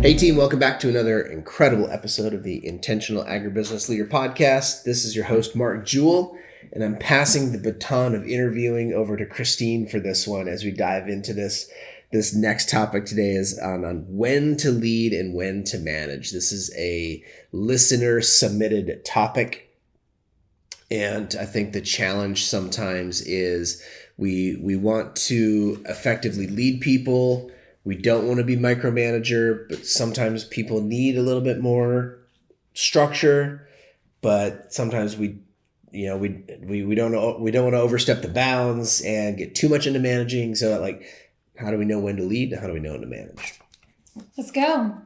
Hey team, welcome back to another incredible episode of the Intentional Agribusiness Leader Podcast. This is your host, Mark Jewell, and I'm passing the baton of interviewing over to Christine for this one as we dive into this next topic today is on when to lead and when to manage. This is a listener submitted topic, and I think the challenge sometimes is we want to effectively lead people. We don't want to be micromanager, but sometimes people need a little bit more structure. But sometimes we don't want to overstep the bounds and get too much into managing. So how do we know when to lead? How do we know when to manage? Let's go.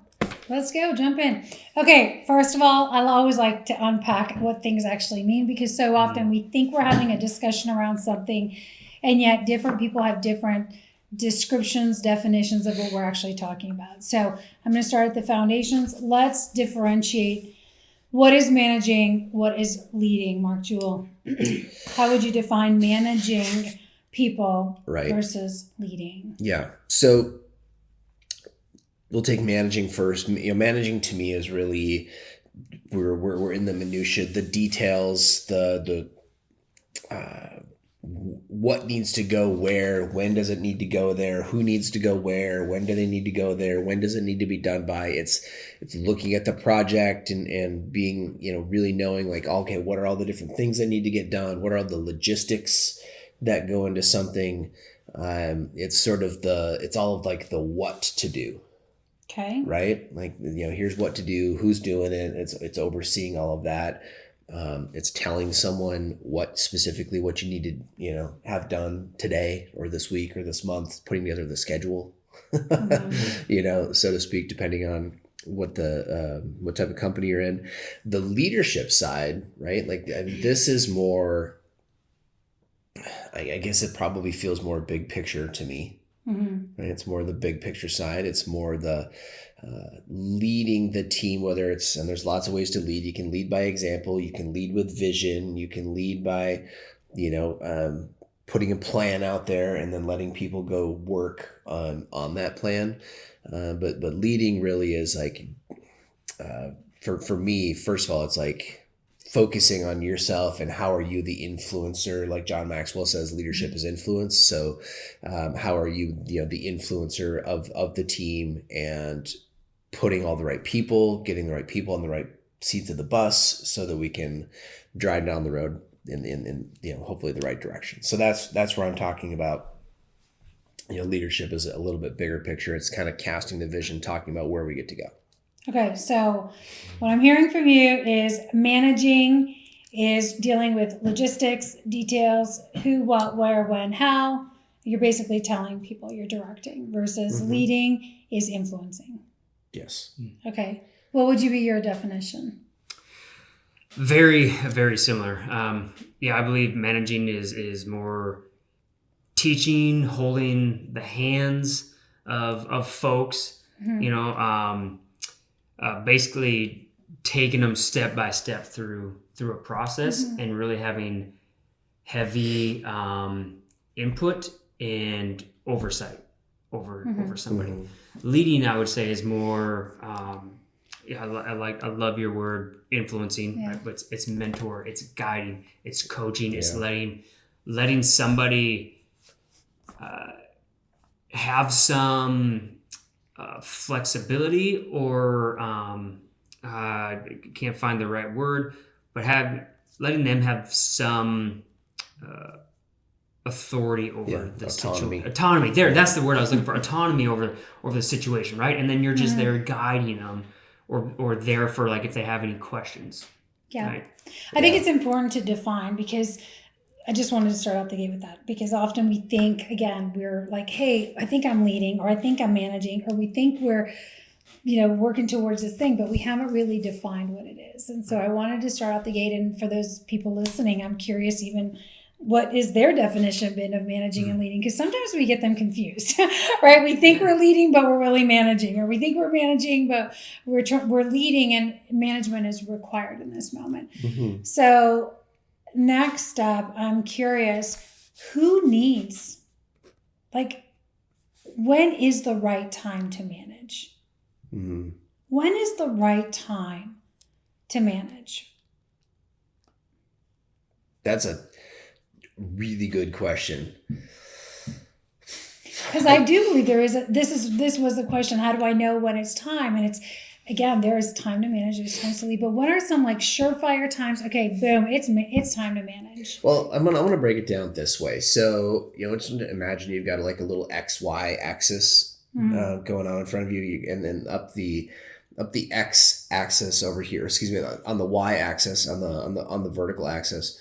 Jump in. Okay. First of all, I always like to unpack what things actually mean, because so often we think we're having a discussion around something, and yet different people have different descriptions, definitions of what we're actually talking about. So I'm going to start at the foundations. Let's differentiate what is managing, what is leading. Mark Jewell, how would you define managing people versus leading? Yeah. So we'll take managing first. Managing to me is really we're in the minutia, the details, the what needs to go where, when does it need to go there, who needs to go where, when do they need to go there, when does it need to be done by. It's looking at the project and being, really knowing okay, what are all the different things that need to get done? What are the logistics that go into something? It's all of the what to do. Okay. Right? Here's what to do, who's doing it. It's overseeing all of that. It's telling someone what you need to, have done today or this week or this month, putting together the schedule, so to speak, depending on what type of company you're in. The leadership side, right? This is more, I guess it probably feels more big picture to me. Mm-hmm. Right? It's more the big picture side. It's more the leading the team, and there's lots of ways to lead. You can lead by example. You can lead with vision. You can lead by, putting a plan out there and then letting people go work on that plan. But leading really is for me, first of all, it's focusing on yourself and how are you the influencer. Like John Maxwell says, leadership is influence. So how are you, the influencer of the team, and putting all the right people, getting the right people on the right seats of the bus so that we can drive down the road in hopefully the right direction. So that's where I'm talking about. Leadership is a little bit bigger picture. It's kind of casting the vision, talking about where we get to go. Okay, so what I'm hearing from you is managing is dealing with logistics, details, who, what, where, when, how. You're basically telling people you're directing, versus leading is influencing. Yes. Okay. What would be your definition? Very, very similar. I believe managing is more teaching, holding the hands of folks, basically taking them step by step through a process, and really having heavy input and oversight over somebody. Leading, I would say, is more I love your word influencing, but it's mentor, it's guiding, it's coaching, it's letting somebody have some flexibility, or can't find the right word, but letting them have some authority over the situation. Autonomy. That's the word I was looking for. Autonomy over the situation, right? And then you're just there guiding them, or there for if they have any questions. Yeah. Right? I think it's important to define, because I just wanted to start out the gate with that, because often we think, again, we're like, hey, I think I'm leading, or I think I'm managing, or we think we're, working towards this thing, but we haven't really defined what it is. And so I wanted to start out the gate. And for those people listening, I'm curious even what is their definition been of managing and leading? Because sometimes we get them confused, right? We think we're leading, but we're really managing, or we think we're managing, but we're leading, and management is required in this moment. Mm-hmm. So next up, I'm curious, who needs, when is the right time to manage? Mm-hmm. When is the right time to manage? That's a really good question. Because I do believe this was the question, how do I know when it's time? And it's, again, there is time to manage, there's time to lead, but what are some like surefire times? Okay, boom, it's time to manage. Well, I'm gonna break it down this way. So, just imagine you've got like a little XY axis going on in front of you, and then up the X axis over here. Excuse me, on the Y axis, on the vertical axis,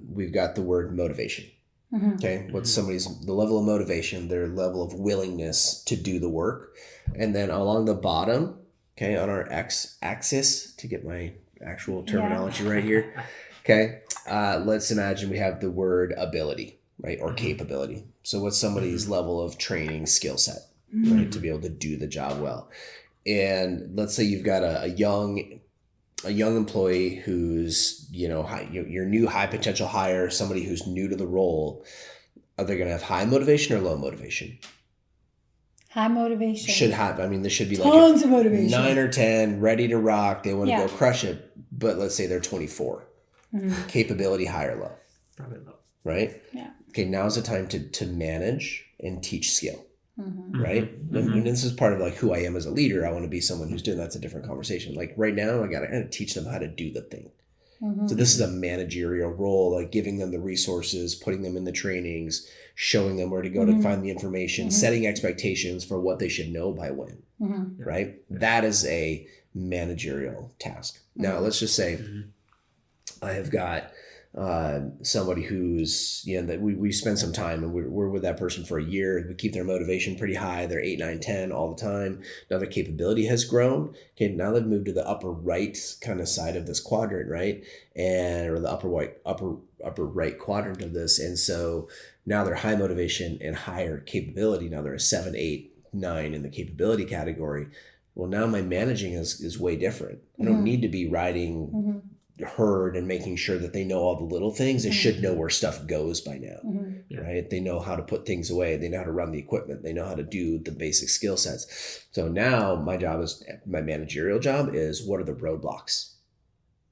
we've got the word motivation. Mm-hmm. Okay, what's the level of motivation, their level of willingness to do the work, and then along the bottom, okay, on our X axis, to get my actual terminology right here, okay, let's imagine we have the word ability, right, or capability. So what's somebody's level of training skill set, right, to be able to do the job well. And let's say you've got a young employee who's, your new high potential hire, somebody who's new to the role. Are they going to have high motivation or low motivation? High motivation. Should have. I mean, this should be tons of motivation. 9 or 10, ready to rock. They want to go crush it. But let's say they're 24. Mm-hmm. Capability, high or low? Probably low. Right? Yeah. Okay, now's the time to manage and teach skill. Mm-hmm. Right? Mm-hmm. And this is part of like who I am as a leader. I want to be someone who's doing that's a different conversation. Like right now, I gotta teach them how to do the thing. Mm-hmm. So this is a managerial role, like giving them the resources, putting them in the trainings, showing them where to go to find the information, setting expectations for what they should know by when. Mm-hmm. Right? That is a managerial task. Now let's just say I have got somebody who's, that we spend some time and we're with that person for a year. We keep their motivation pretty high. They're 8, 9, 10 all the time. Now their capability has grown. Okay, now they've moved to the upper right kind of side of this quadrant, right? Or the upper right quadrant of this. And so now they're high motivation and higher capability. Now they're a 7, 8, 9 in the capability category. Well, now my managing is way different. I don't need to be riding herd and making sure that they know all the little things. They should know where stuff goes by now, right? They know how to put things away. They know how to run the equipment. They know how to do the basic skill sets. So now my managerial job is, what are the roadblocks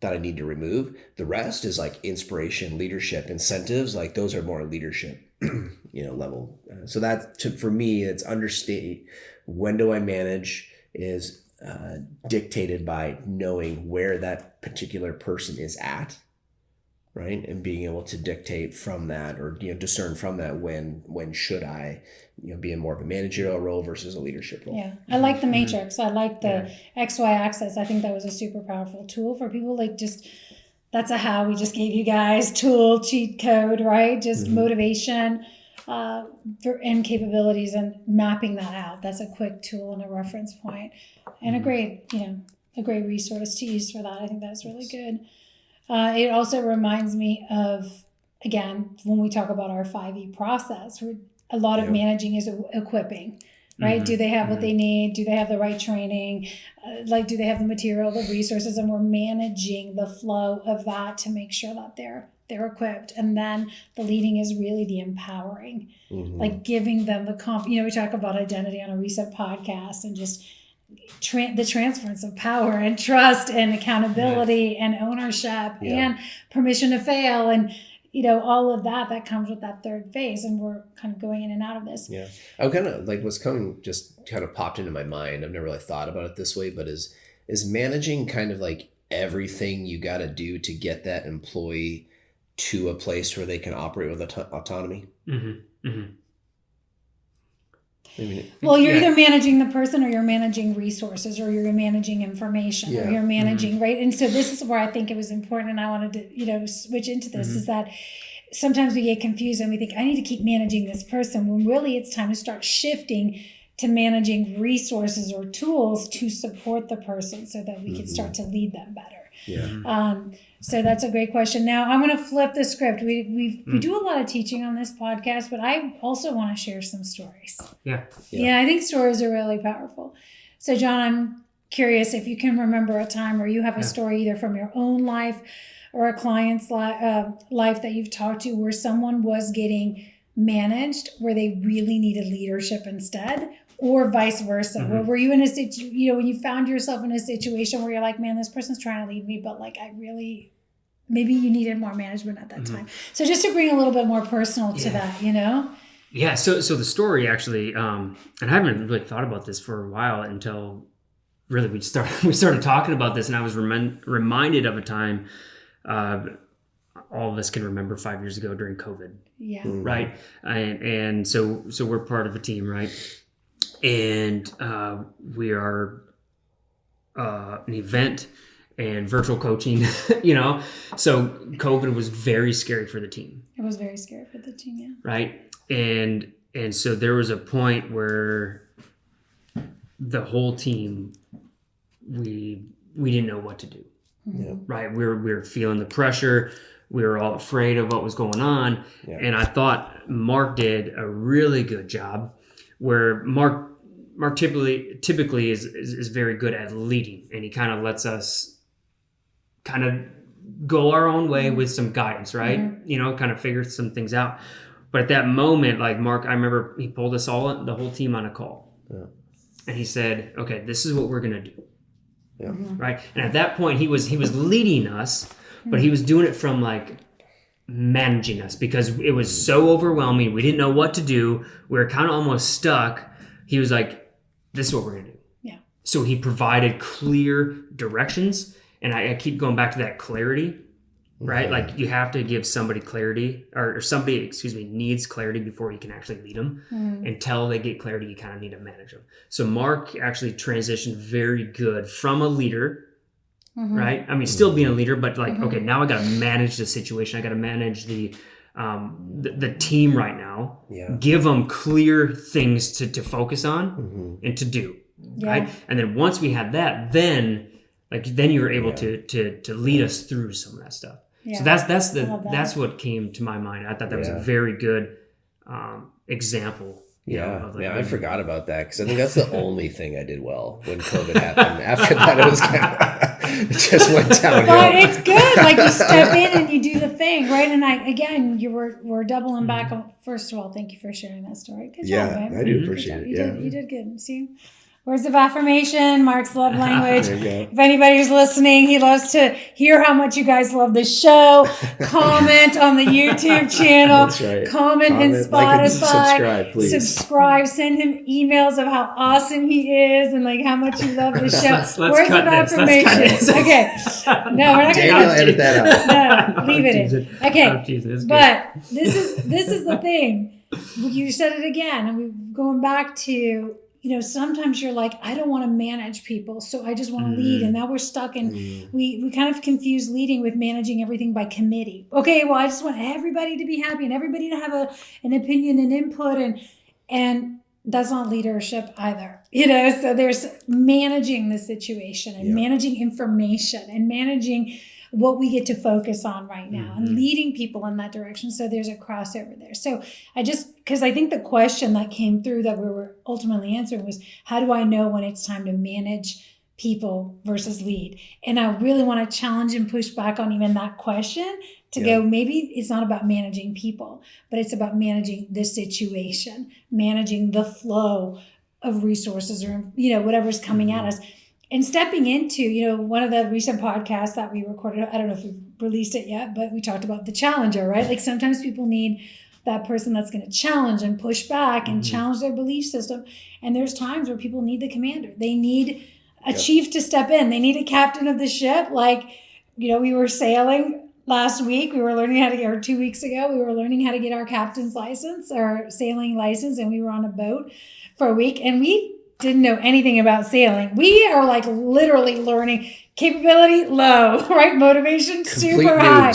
that I need to remove? The rest is like inspiration, leadership, incentives. Like those are more leadership, level. So that for me, it's understand when do I manage is dictated by knowing where that particular person is at, right? And being able to dictate from that, or discern from that when should I be in more of a managerial role versus a leadership role. Yeah, I like the matrix. I like the XY axis. I think that was a super powerful tool for people. Like that's a how we just gave you guys tool, cheat code, right? Just motivation and capabilities and mapping that out. That's a quick tool and a reference point and a great resource to use for that. I think that's really good. It also reminds me of, again, when we talk about our 5E process, where a lot of managing is equipping, right? Do they have what they need? Do they have the right training? Do they have the material, the resources? And we're managing the flow of that to make sure that they're equipped. And then the leading is really the empowering, like giving them the we talk about identity on a recent podcast and just the transference of power and trust and accountability and ownership and permission to fail and all of that comes with that third phase, and we're kind of going in and out of this. Yeah, I'm kind of like what's coming just kind of popped into my mind. I've never really thought about it this way, but is managing kind of like everything you got to do to get that employee to a place where they can operate with autonomy. Well, you're either managing the person or you're managing resources or you're managing information or you're managing, right? And so this is where I think it was important, and I wanted to, switch into this, is that sometimes we get confused and we think, I need to keep managing this person, when really it's time to start shifting to managing resources or tools to support the person so that we can start to lead them better. Yeah. So that's a great question. Now I'm going to flip the script. We do a lot of teaching on this podcast, but I also want to share some stories. Yeah, I think stories are really powerful. So John, I'm curious if you can remember a time where you have a story either from your own life or a client's life that you've talked to where someone was getting managed where they really needed leadership instead, or vice versa? Where were you in a situation, when you found yourself in a situation where you're like, man, this person's trying to lead me, but like maybe you needed more management at that time. So just to bring a little bit more personal to that, Yeah. So the story actually, and I haven't really thought about this for a while until really we started talking about this, and I was reminded of a time, all of us can remember 5 years ago during COVID. Yeah. Right. And so we're part of a team, right? And we are an event and virtual coaching, So COVID was very scary for the team. It was very scary for the team, yeah. Right. And so there was a point where the whole team, we didn't know what to do. Yeah. Right. We were feeling the pressure. We were all afraid of what was going on. Yeah. And I thought Mark did a really good job, where Mark typically is very good at leading, and he kind of lets us kind of go our own way with some guidance, right? Kind of figure some things out. But at that moment, like Mark, I remember he pulled us all, the whole team, on a call. Yeah. And he said, okay, this is what we're going to do. Yeah. Right. And at that point he was leading us, but he was doing it from like managing us, because it was so overwhelming. We didn't know what to do. We were kind of almost stuck. He was like, this is what we're going to do. Yeah. So he provided clear directions. And I keep going back to that clarity, right? Like you have to give somebody clarity, or somebody, needs clarity before you can actually lead them. Until they get clarity, you kind of need to manage them. So Mark actually transitioned very good from a leader, right? I mean, still being a leader, but like, okay, now I got to manage the situation. I got to manage the team right now. Yeah. Give them clear things to focus on and to do, right? And then once we had that, then you were able to lead us through some of that stuff. Yeah. So that's what came to my mind. I thought that was a very good example. I forgot about that, because I think that's the only thing I did well when COVID happened. After that, it was it just went downhill. But it's good. Like you step in and you do the thing, right? And we're doubling back on. First of all, thank you for sharing that story. Good job, babe. I do appreciate it. You did good. See. Words of affirmation, Mark's love language. If anybody's listening, he loves to hear how much you guys love the show. Comment on the YouTube channel. That's right. Comment in Spotify. Like and subscribe, please. Subscribe. Send him emails of how awesome he is and like how much you love the show. Let's Words of affirmation. Okay. No, we're not going to edit that out. No, leave it in. Okay. But this is the thing. You said it again, and we're going back to, sometimes you're like, I don't want to manage people, so I just want to lead. And now we're stuck in, we kind of confuse leading with managing everything by committee. Okay, well, I just want everybody to be happy and everybody to have an opinion and input, and that's not leadership either. So there's managing the situation and managing information and managing what we get to focus on right now and leading people in that direction. So there's a crossover there. So because I think the question that came through that we were ultimately answering was, how do I know when it's time to manage people versus lead? And I really want to challenge and push back on even that question to go, maybe it's not about managing people, but it's about managing the situation, managing the flow of resources or, whatever's coming at us. And stepping into, one of the recent podcasts that we recorded, I don't know if we've released it yet, but we talked about the challenger, right? Like sometimes people need that person that's going to challenge and push back and challenge their belief system. And there's times where people need the commander. They need a chief to step in. They need a captain of the ship. Like, we were sailing last week. We were learning or 2 weeks ago, we were learning how to get our captain's license, our sailing license. And we were on a boat for a week, and we didn't know anything about sailing. We are like literally learning. Capability low, right? Motivation super high.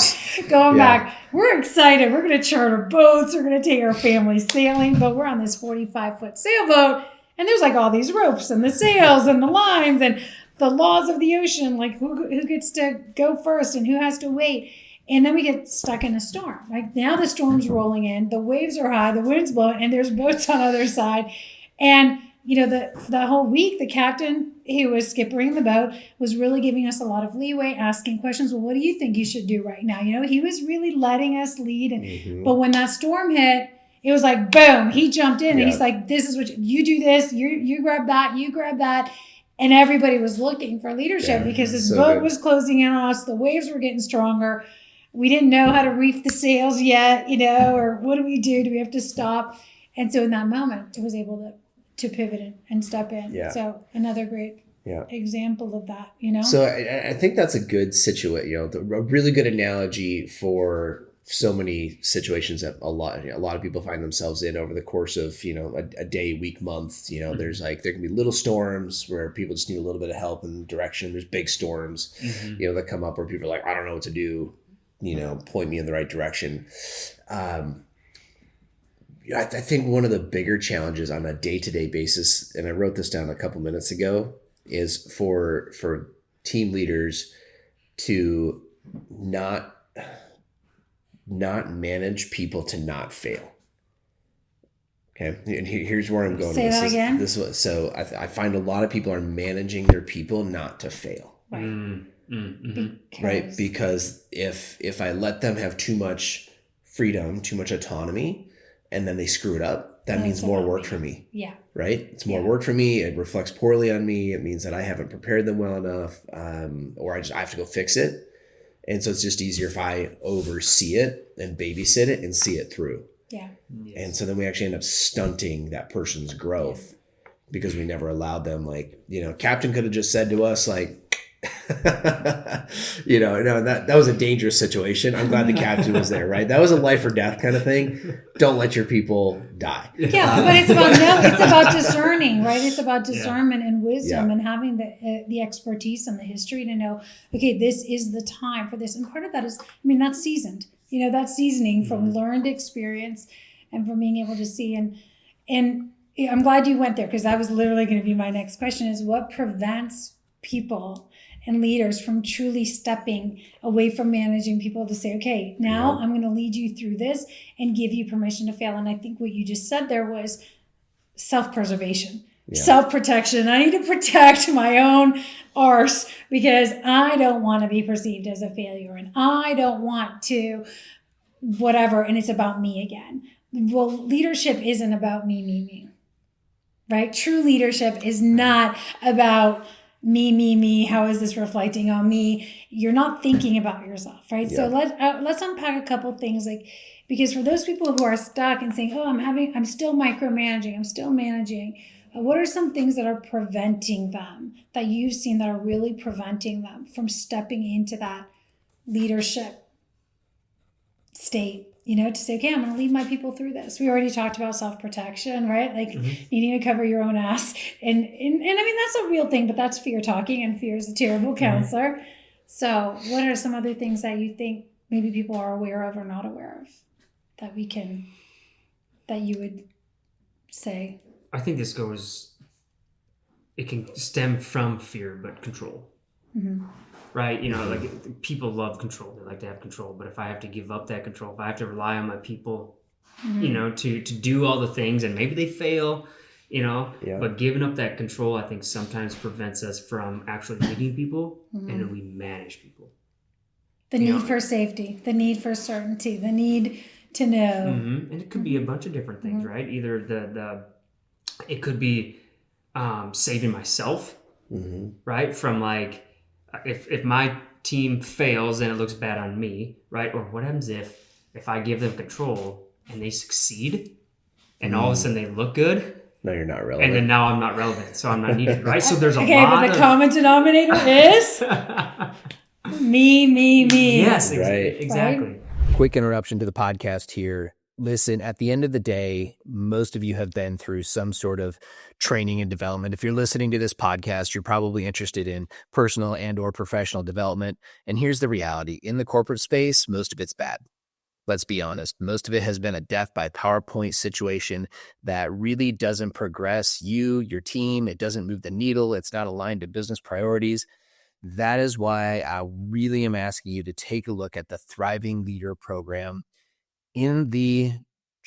Going back, we're excited. We're going to charter boats. We're going to take our family sailing, but we're on this 45-foot sailboat, and there's like all these ropes and the sails and the lines and the laws of the ocean, like who gets to go first and who has to wait. And then we get stuck in a storm. Like now the storm's rolling in, the waves are high, the wind's blowing, and there's boats on the other side. And the whole week, the captain who was skippering the boat was really giving us a lot of leeway, asking questions. Well, what do you think you should do right now? He was really letting us lead. But when that storm hit, It was like, boom, he jumped in and Yeah. he's like, this is what you do this, you grab that, you grab that. And everybody was looking for leadership Yeah, because this so boat good. was closing in on us. The waves were getting stronger. We didn't know how to reef the sails yet, or what do we do? Do we have to stop? And so in that moment, it was able to pivot and step in. Yeah. So another great example of that. So I think that's a good situation, a really good analogy for so many situations that a lot of people find themselves in over the course of, a day, week, month. There's there can be little storms where people just need a little bit of help and direction. There's big storms, that come up where people are like, I don't know what to do, point me in the right direction. I think one of the bigger challenges on a day-to-day basis, and I wrote this down a couple minutes ago, is for team leaders to not manage people to not fail. Okay, and here's where I'm going. Say that again. So I find a lot of people are managing their people not to fail. Right. Right, because if I let them have too much freedom, too much autonomy, and then they screw it up, that means more work for me. Yeah. Right? It's more work for me. It reflects poorly on me. It means that I haven't prepared them well enough, or I have to go fix it. And so it's just easier if I oversee it and babysit it and see it through. Yeah. Yes. And so then we actually end up stunting that person's growth because we never allowed them, Captain could have just said to us, no, that was a dangerous situation. I'm glad the captain was there, right? That was a life or death kind of thing. Don't let your people die. Yeah, but it's about discerning, right? It's about discernment and wisdom and having the expertise and the history to know, okay, this is the time for this. And part of that is, that's seasoned. That's seasoning from learned experience and from being able to see. And I'm glad you went there, because that was literally going to be my next question, is what prevents people and leaders from truly stepping away from managing people to say, okay, now I'm going to lead you through this and give you permission to fail. And I think what you just said there was self-preservation, self-protection. I need to protect my own arse because I don't want to be perceived as a failure and I don't want to whatever. And it's about me again. Well, leadership isn't about me, right? True leadership is not about me, how is this reflecting on me? You're not thinking about yourself, right? So let's unpack a couple things, because for those people who are stuck and saying, I'm still micromanaging, I'm still managing, what are some things that are preventing them, that you've seen that are really preventing them from stepping into that leadership state? To say, okay, I'm going to lead my people through this. We already talked about self-protection, right? Needing to cover your own ass. And that's a real thing, but that's fear talking, and fear is a terrible counselor. So what are some other things that you think maybe people are aware of or not aware of that you would say? I think it can stem from fear, but control. Mm-hmm. Right? People love control. They like to have control. But if I have to give up that control, if I have to rely on my people, to do all the things, and maybe they fail, but giving up that control, I think sometimes prevents us from actually leading people, and then we manage people. The need for safety, the need for certainty, the need to know. Mm-hmm. And it could be a bunch of different things, right? Either it could be saving myself, right? From if my team fails, then it looks bad on me, right? Or what happens if I give them control and they succeed, and all of a sudden they look good? No, you're not relevant. And then now I'm not relevant, so I'm not needed, right? So there's a lot. Okay, but the common denominator is me. Yes, right. Exactly. Right? Quick interruption to the podcast here. Listen, at the end of the day, most of you have been through some sort of training and development. If you're listening to this podcast, you're probably interested in personal and or professional development. And here's the reality. In the corporate space, most of it's bad. Let's be honest. Most of it has been a death by PowerPoint situation that really doesn't progress you, your team. It doesn't move the needle. It's not aligned to business priorities. That is why I really am asking you to take a look at the Thriving Leader program. In the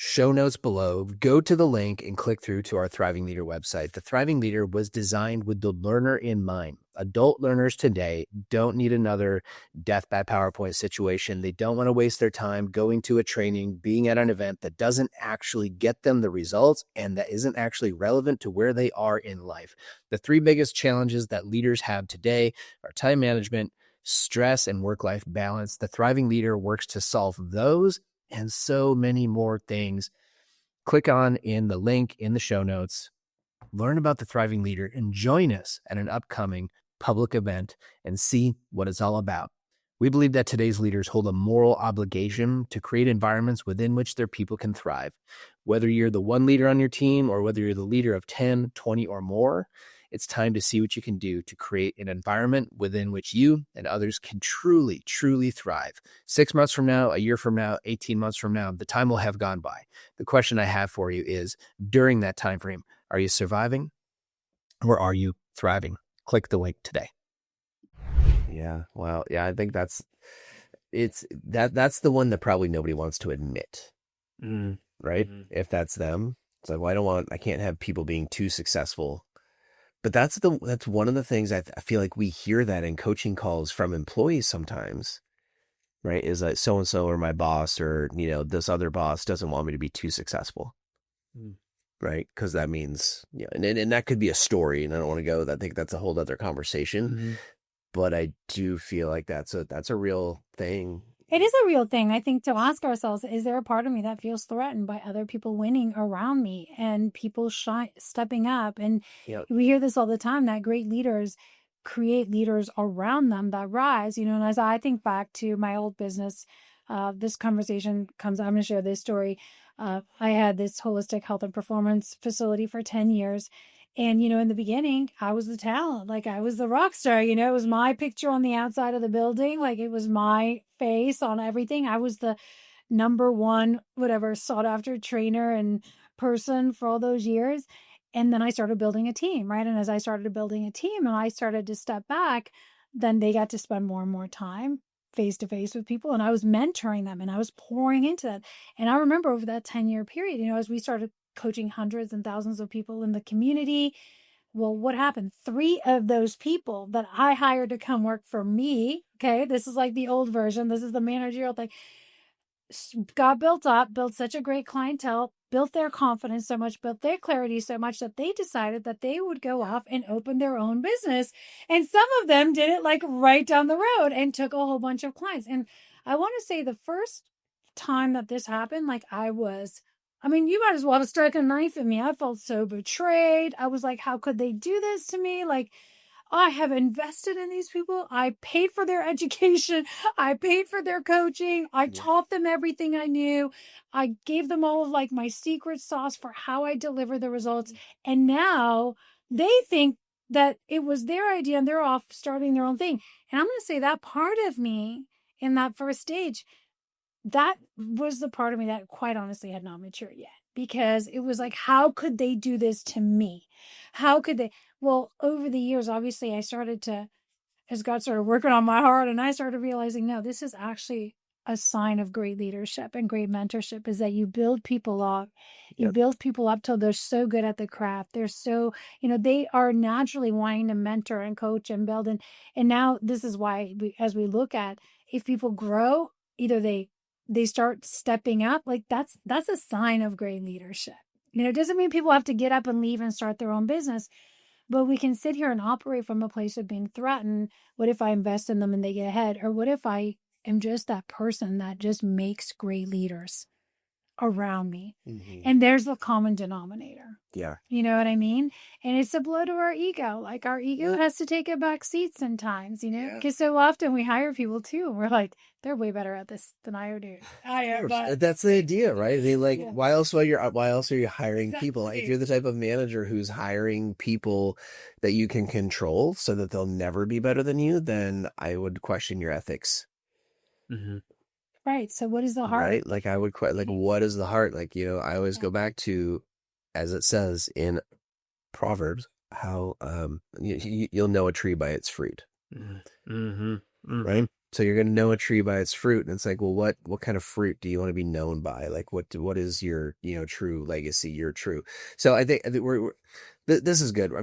show notes below, go to the link and click through to our Thriving Leader website. The Thriving Leader was designed with the learner in mind. Adult learners today don't need another death by PowerPoint situation. They don't want to waste their time going to a training, being at an event that doesn't actually get them the results and that isn't actually relevant to where they are in life. The three biggest challenges that leaders have today are time management, stress, and work-life balance. The Thriving Leader works to solve those and so many more things. Click on in the link in the show notes, learn about the Thriving Leader, and join us at an upcoming public event and see what it's all about. We believe that today's leaders hold a moral obligation to create environments within which their people can thrive. Whether you're the one leader on your team or whether you're the leader of 10, 20, or more, it's time to see what you can do to create an environment within which you and others can truly, truly thrive. 6 months from now, a year from now, 18 months from now, the time will have gone by. The question I have for you is, during that time frame, are you surviving or are you thriving? Click the link today. Yeah. Well, yeah, I think that's the one that probably nobody wants to admit. Right? Mm-hmm. If that's them. It's like, well, I can't have people being too successful. But that's one of the things I feel like we hear that in coaching calls from employees sometimes, right? Is like so-and-so or my boss or, this other boss doesn't want me to be too successful, right? Because that means, and that could be a story, and I don't want to go. I think that's a whole other conversation. Mm-hmm. But I do feel like that's a real thing. It is a real thing. I think to ask ourselves, is there a part of me that feels threatened by other people winning around me and people stepping up? And we hear this all the time, that great leaders create leaders around them that rise. And as I think back to my old business, this conversation comes, I'm going to share this story. I had this holistic health and performance facility for 10 years. And, in the beginning, I was the talent, like I was the rock star, it was my picture on the outside of the building. Like it was my face on everything. I was the number one, sought after trainer and person for all those years. And then I started building a team, right? And as I started building a team and I started to step back, then they got to spend more and more time face to face with people. And I was mentoring them and I was pouring into that. And I remember over that 10-year period, as we started coaching hundreds and thousands of people in the community. Well, what happened? 3 of those people that I hired to come work for me, okay, this is like the old version, this is the managerial thing, got built up, built such a great clientele, built their confidence so much, built their clarity so much that they decided that they would go off and open their own business. And some of them did it like right down the road and took a whole bunch of clients. And I want to say the first time that this happened, you might as well have struck a knife in me. I felt so betrayed. I was like, how could they do this to me? Like, I have invested in these people. I paid for their education. I paid for their coaching. I taught them everything I knew. I gave them all of my secret sauce for how I deliver the results. And now they think that it was their idea and they're off starting their own thing. And I'm going to say that part of me in that first stage, that was the part of me that quite honestly had not matured yet, because it was like, how could they do this to me? How could they? Well, over the years, obviously as God started working on my heart and I started realizing, no, this is actually a sign of great leadership and great mentorship, is that you build people up. You build people up till they're so good at the craft. They're so, they are naturally wanting to mentor and coach and build. And now this is why as we look at, if people grow, either they start stepping up, that's a sign of great leadership. It doesn't mean people have to get up and leave and start their own business, but we can sit here and operate from a place of being threatened. What if I invest in them and they get ahead? Or what if I am just that person that just makes great leaders around me? Mm-hmm. And there's the common denominator. Yeah. You know what I mean? And it's a blow to our ego. Like our ego has to take a back seat sometimes, because so often we hire people too. And we're like, they're way better at this than I do. But that's the idea, right? They why else are you hiring people? Like, if you're the type of manager who's hiring people that you can control so that they'll never be better than you, then I would question your ethics. Mm-hmm. Right. So what is the heart? Right. Like I would what is the heart? I always go back to, as it says in Proverbs, how you'll know a tree by its fruit. Mm-hmm. Mm-hmm. Right. So you're going to know a tree by its fruit. And it's like, well, what kind of fruit do you want to be known by? Like what is your, true legacy, your true. So I think this is good. I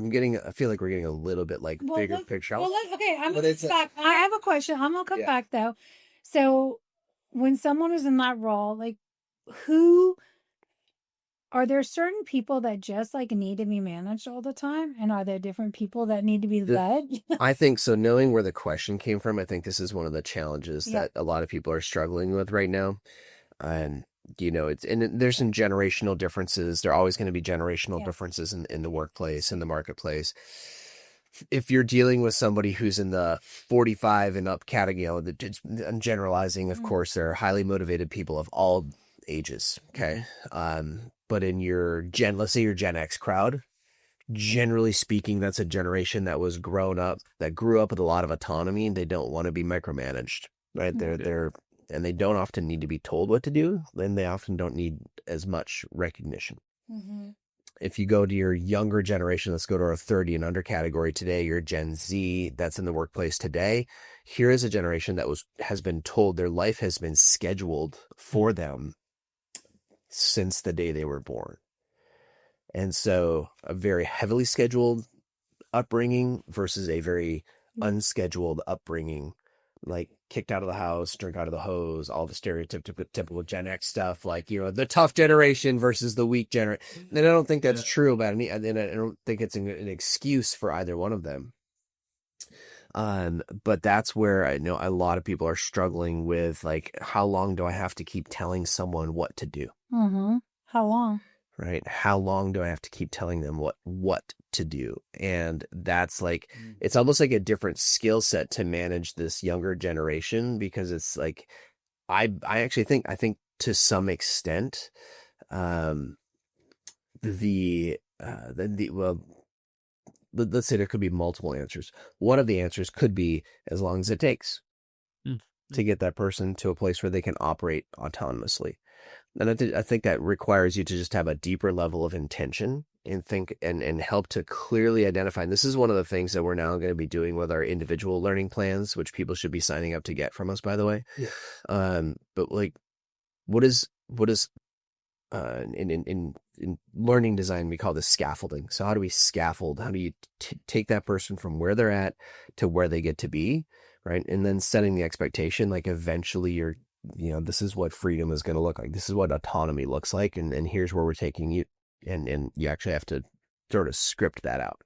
feel like we're getting a little bit like bigger picture. Okay, I'm But gonna it's come back. I have a question. I'm gonna come Yeah. back though. So when someone is in that role, like who are there certain people that just like need to be managed all the time? And are there different people that need to be led? I think so. Knowing where the question came from, I think this is one of the challenges Yeah. that a lot of people are struggling with right now. And there's some generational differences. There are always going to be generational Yeah. differences in the workplace, in the marketplace. If you're dealing with somebody who's in the 45 and up category, I'm generalizing, of course, there are highly motivated people of all ages. Okay. But in let's say your Gen X crowd, generally speaking, that's a generation that grew up with a lot of autonomy, and they don't want to be micromanaged, right? And they don't often need to be told what to do, and they often don't need as much recognition. Mm-hmm. If you go to your younger generation, let's go to our 30 and under category today, your Gen Z that's in the workplace today. Here is a generation that has been told their life has been scheduled for them since the day they were born. And so a very heavily scheduled upbringing versus a very unscheduled upbringing, like kicked out of the house, drink out of the hose, all the stereotypical Gen X stuff, like, the tough generation versus the weak generation. And I don't think that's true about any, and I don't think it's an excuse for either one of them. But that's where I know a lot of people are struggling with, like, how long do I have to keep telling someone what to do? Mm-hmm. How long? Right? How long do I have to keep telling them what to do? And that's like, it's almost like a different skill set to manage this younger generation, because it's like, I actually think to some extent, well, let's say there could be multiple answers. One of the answers could be as long as it takes to get that person to a place where they can operate autonomously. And I think that requires you to just have a deeper level of intention and think and help to clearly identify. And this is one of the things that we're now going to be doing with our individual learning plans, which people should be signing up to get from us, by the way. Yeah. But like, what is in learning design, we call this scaffolding. So how do we scaffold? How do you take that person from where they're at to where they get to be, right? And then setting the expectation, like eventually this is what freedom is going to look like. This is what autonomy looks like. And here's where we're taking you. And you actually have to sort of script that out.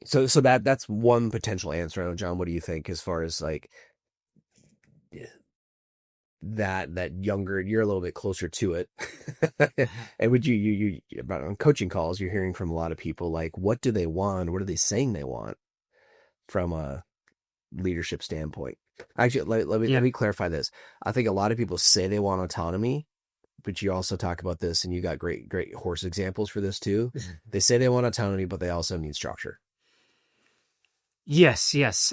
So that's one potential answer. I don't know, John, what do you think as far as like that younger, you're a little bit closer to it. And would you about on coaching calls, you're hearing from a lot of people, like, what do they want? What are they saying they want from a leadership standpoint? Actually, let me clarify this. I think a lot of people say they want autonomy, but you also talk about this, and you got great horse examples for this too. They say they want autonomy, but they also need structure. Yes. Yes,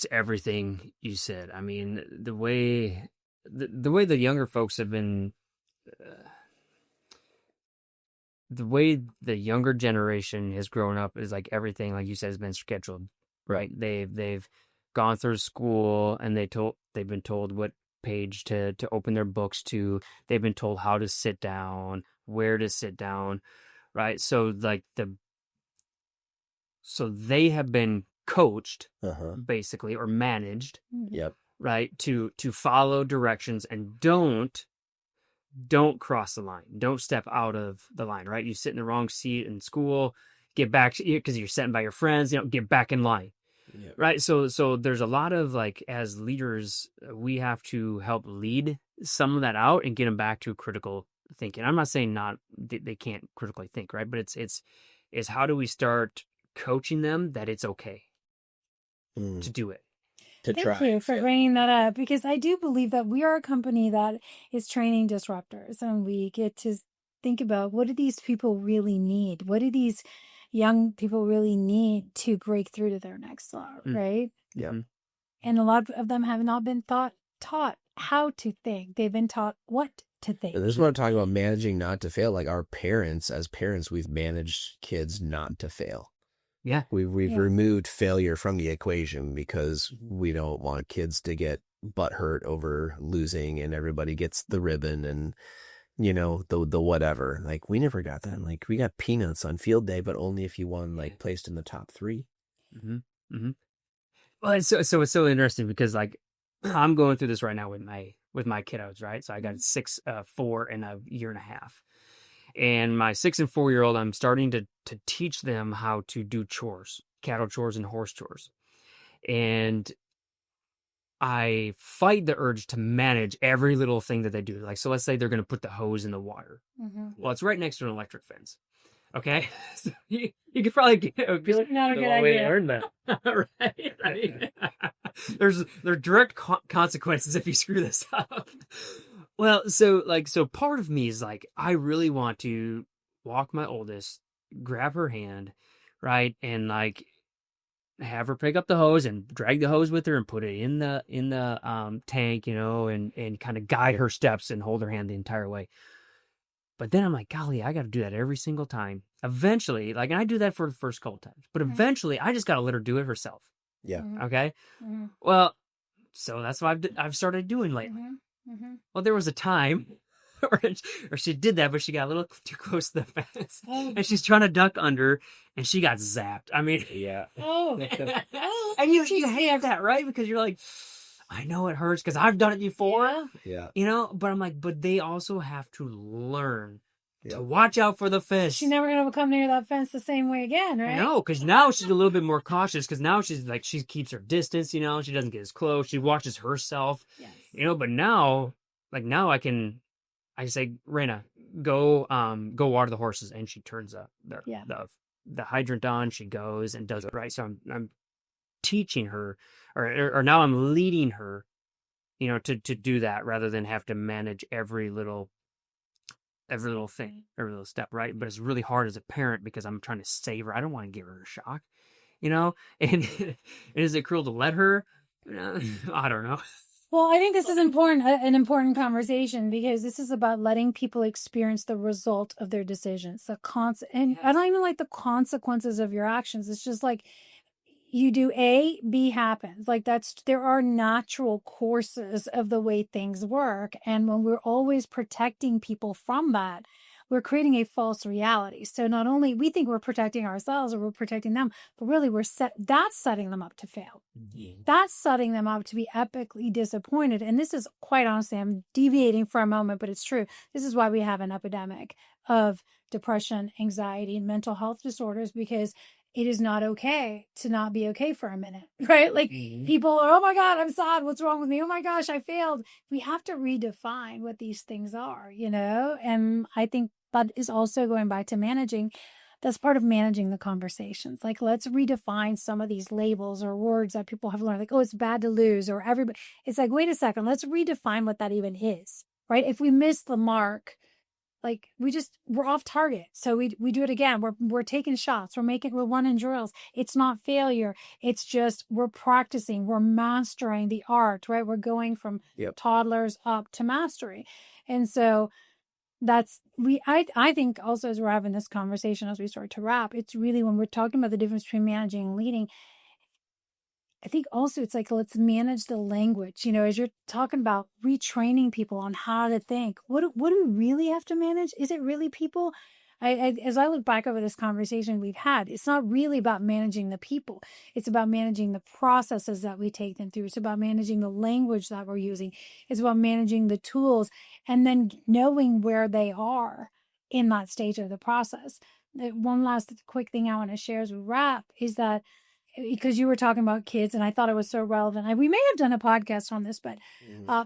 to everything you said. I mean, the way the younger folks have been, the way the younger generation has grown up is like everything, like you said, has been scheduled. Right? They've gone through school, and they've been told what page to open their books to. They've been told how to sit down, where to sit down, right? So like they have been coached basically, or managed, right, to follow directions and don't cross the line, don't step out of the line, right? You sit in the wrong seat in school, get back, because you're sitting by your friends, get back in line. Yep. Right. So there's a lot of, like, as leaders, we have to help lead some of that out and get them back to critical thinking. I'm not saying they can't critically think, right? But it's how do we start coaching them that it's okay to do it? Thank you for bringing that up, because I do believe that we are a company that is training disruptors, and we get to think about, what do these people really need? What do these young people really need to break through to their next level, right? Yeah. And a lot of them have not been taught how to think. They've been taught what to think. And this is what I'm talking about, managing not to fail. Like, as parents, we've managed kids not to fail. Yeah. We've Yeah. removed failure from the equation because we don't want kids to get butt hurt over losing and everybody gets the ribbon and, you know, the whatever. Like, we never got that. Like, we got peanuts on field day, but only if you won, like, placed in the top 3. Mm-hmm. Mm-hmm. Well, it's so interesting because like I'm going through this right now with my kiddos, right? So I got 6, 4, and a year and a half. And my 6 and 4-year-old, I'm starting to teach them how to do chores, cattle chores and horse chores. And I fight the urge to manage every little thing that they do. Like, so let's say they're going to put the hose in the water. Mm-hmm. Well, it's right next to an electric fence. Okay, so you could probably be like, Not a good "Well, we idea." learned that, right? I mean, there are direct consequences if you screw this up. Well, so part of me is like, I really want to walk my oldest, grab her hand, right, and like have her pick up the hose and drag the hose with her and put it in the tank, you know, and kind of guide her steps and hold her hand the entire way. But then I'm like, golly, I got to do that every single time. Eventually, like, and I do that for the first couple times, but eventually I just got to let her do it herself. Yeah. Okay. Mm-hmm. Well, so that's what I've started doing lately. Mm-hmm. Mm-hmm. Well, there was a time where she did that, but she got a little too close to the fence, and she's trying to duck under, and she got zapped. I mean, Yeah. Oh. and you hate that, right? Because you're like, I know it hurts because I've done it before. Yeah. You know, but I'm like, but they also have to learn Yep. to watch out for the fish. She's never gonna come near that fence the same way again, right? No, because now she's a little bit more cautious. Because now she's like, she keeps her distance. You know, she doesn't get as close. She watches herself. Yes. You know, but now, like now, I say, Raina, go water the horses, and she turns the hydrant on. She goes and does it right. So I'm teaching her, or now I'm leading her, you know, to do that rather than have to manage every little thing, every little step, right? But it's really hard as a parent because I'm trying to save her. I don't want to give her a shock, you know? And is it cruel to let her? I don't know. Well, I think this is important, an important conversation, because this is about letting people experience the result of their decisions, and I don't even like the consequences of your actions. It's just like, you do A, B happens. Like, there are natural courses of the way things work. And when we're always protecting people from that, we're creating a false reality. So not only we think we're protecting ourselves or we're protecting them, but really that's setting them up to fail. Mm-hmm. That's setting them up to be epically disappointed. And this is, quite honestly, I'm deviating for a moment, but it's true. This is why we have an epidemic of depression, anxiety, and mental health disorders, because it is not okay to not be okay for a minute, right? Like, people are, oh my God, I'm sad. What's wrong with me? Oh my gosh, I failed. We have to redefine what these things are, you know? And I think that is also going back to managing. That's part of managing the conversations. Like, let's redefine some of these labels or words that people have learned. Like, oh, it's bad to lose, or everybody. It's like, wait a second, let's redefine what that even is, right? If we miss the mark, like, we're off target. So we do it again. We're taking shots. We're running drills. It's not failure. It's just, we're practicing. We're mastering the art, right? We're going from toddlers up to mastery. And so I think also, as we're having this conversation, as we start to wrap, it's really, when we're talking about the difference between managing and leading, I think also it's like, let's manage the language, you know, as you're talking about retraining people on how to think. What do we really have to manage? Is it really people? As I look back over this conversation we've had, it's not really about managing the people. It's about managing the processes that we take them through. It's about managing the language that we're using. It's about managing the tools, and then knowing where they are in that stage of the process. One last quick thing I want to share as we wrap is that, because you were talking about kids, and I thought it was so relevant. We may have done a podcast on this, but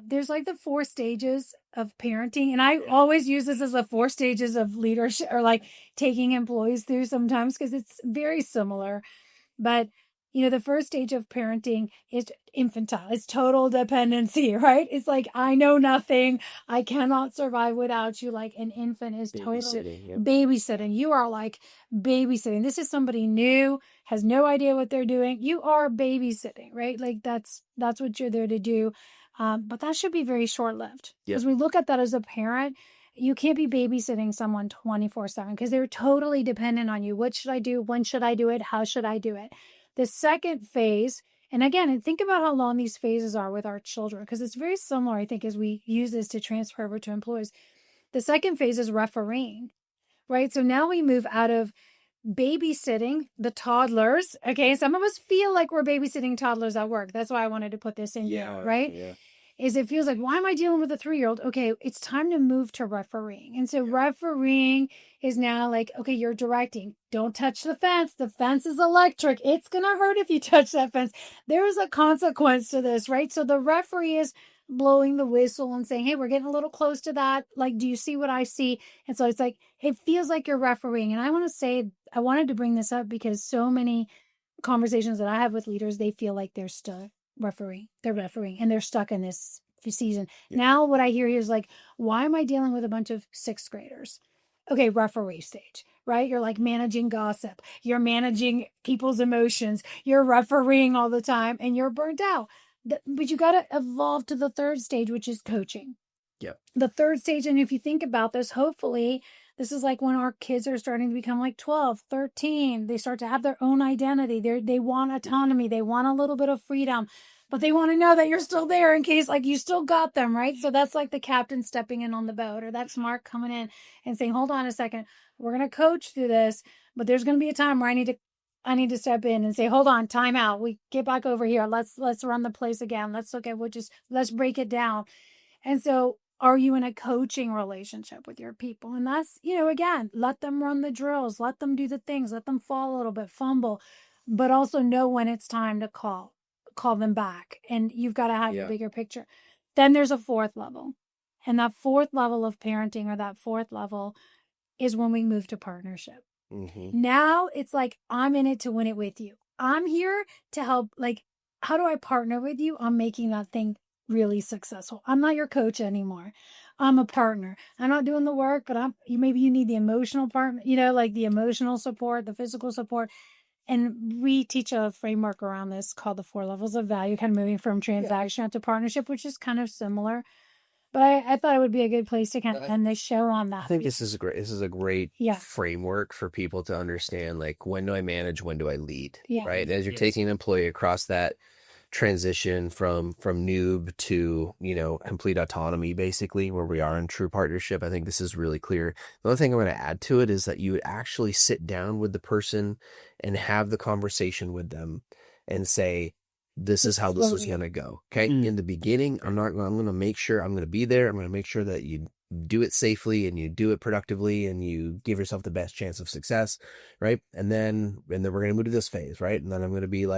there's like the 4 stages of parenting. And I always use this as the 4 stages of leadership, or like taking employees through sometimes, because it's very similar. But, you know, the first stage of parenting is infantile. It's total dependency, right? It's like, I know nothing. I cannot survive without you. Like, an infant is totally babysitting. You are like babysitting. This is somebody new, has no idea what they're doing. You are babysitting, right? Like, that's what you're there to do. But that should be very short-lived. As we look at that as a parent, you can't be babysitting someone 24/7 because they're totally dependent on you. What should I do? When should I do it? How should I do it? The second phase, and again, think about how long these phases are with our children, because it's very similar, I think, as we use this to transfer over to employees. The second phase is refereeing, right? So now we move out of babysitting the toddlers. Okay. Some of us feel like we're babysitting toddlers at work. That's why I wanted to put this in here, right? Yeah. Is it feels like, why am I dealing with a 3-year-old? Okay, it's time to move to refereeing. And so refereeing is now like, okay, you're directing. Don't touch the fence. The fence is electric. It's going to hurt if you touch that fence. There's a consequence to this, right? So the referee is blowing the whistle and saying, hey, we're getting a little close to that. Like, do you see what I see? And so it's like, it feels like you're refereeing. And I want to say, I wanted to bring this up because so many conversations that I have with leaders, they feel like they're stuck. They're refereeing and they're stuck in this season. Yeah. Now what I hear is like, why am I dealing with a bunch of 6th graders? Okay, referee stage, right? You're like managing gossip. You're managing people's emotions. You're refereeing all the time and you're burnt out. But you got to evolve to the 3rd stage, which is coaching. Yep. The 3rd stage, and if you think about this, hopefully this is like when our kids are starting to become like 12, 13. They start to have their own identity. They want autonomy. They want a little bit of freedom, but they want to know that you're still there in case like you still got them, right? So that's like the captain stepping in on the boat, or that's Mark coming in and saying, hold on a second, we're going to coach through this, but there's going to be a time where I need to step in and say, hold on, time out. We get back over here. Let's run the place again. Let's break it down. And so are you in a coaching relationship with your people? And that's, again, let them run the drills, let them do the things, let them fall a little bit, fumble, but also know when it's time to call them back. And you've got to have a bigger picture. Then there's a 4th level. And that 4th level of parenting, or that 4th level, is when we move to partnership. Mm-hmm. Now it's like, I'm in it to win it with you. I'm here to help. Like, how do I partner with you on making that thing really successful? I'm not your coach anymore. I'm a partner. I'm not doing the work, but maybe you need the emotional part, like the emotional support, the physical support. And we teach a framework around this called the 4 levels of value, kind of moving from transaction to partnership, which is kind of similar. But I thought it would be a good place to kind of end this show on that. I think this is a great framework for people to understand, like, when do I manage, when do I lead, right? As you're taking an employee across that transition from noob to, complete autonomy, basically, where we are in true partnership. I think this is really clear. The other thing I'm going to add to it is that you would actually sit down with the person and have the conversation with them and say, this is how this is going to go. Okay. In the beginning, I'm going to make sure I'm going to be there. I'm going to make sure that you do it safely and you do it productively and you give yourself the best chance of success. Right. And then we're going to move to this phase. Right. And then I'm going to be a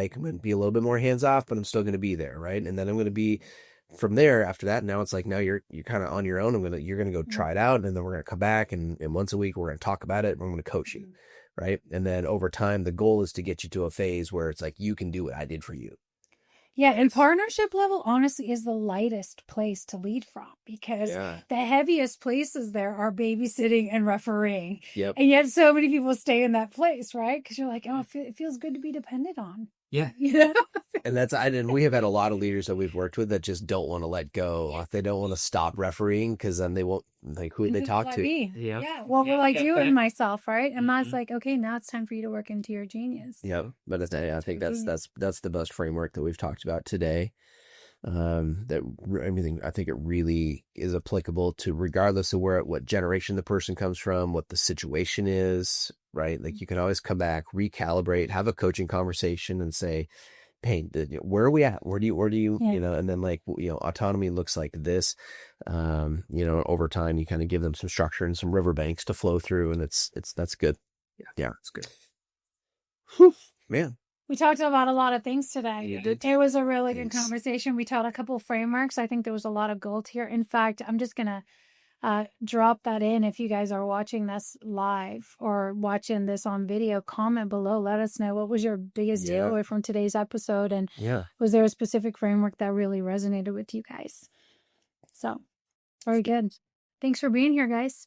little bit more hands off, but I'm still going to be there. Right. And then I'm going to be from there after that. Now it's like, now you're kind of on your own. You're going to go try it out. And then we're going to come back and once a week, we're going to talk about it. And we're going to coach you. Right. And then over time, the goal is to get you to a phase where it's like, you can do what I did for you. Yeah, and partnership level, honestly, is the lightest place to lead from, because the heaviest places there are babysitting and refereeing. Yep. And yet so many people stay in that place, right? Because you're like, oh, it feels good to be dependent on. Yeah. And we have had a lot of leaders that we've worked with that just don't want to let go. They don't want to stop refereeing, because then they won't, like, who they talk to. Yeah. Well, we're like you and myself, right? And that's like, okay, now it's time for you to work into your genius. Yeah. But I think that's the best framework that we've talked about today. I think it really is applicable to, regardless of what generation the person comes from, what the situation is, right? Like, you can always come back, recalibrate, have a coaching conversation and say, hey, where are we at? Where do you, and then, like, autonomy looks like this, over time, you kind of give them some structure and some riverbanks to flow through, and that's good. Yeah. It's good. Whew, man. We talked about a lot of things today. It was a really good conversation. We taught a couple of frameworks. I think there was a lot of gold here. In fact, I'm just going to drop that in. If you guys are watching this live or watching this on video, comment below. Let us know, what was your biggest takeaway from today's episode? And was there a specific framework that really resonated with you guys? So, very good. Thanks for being here, guys.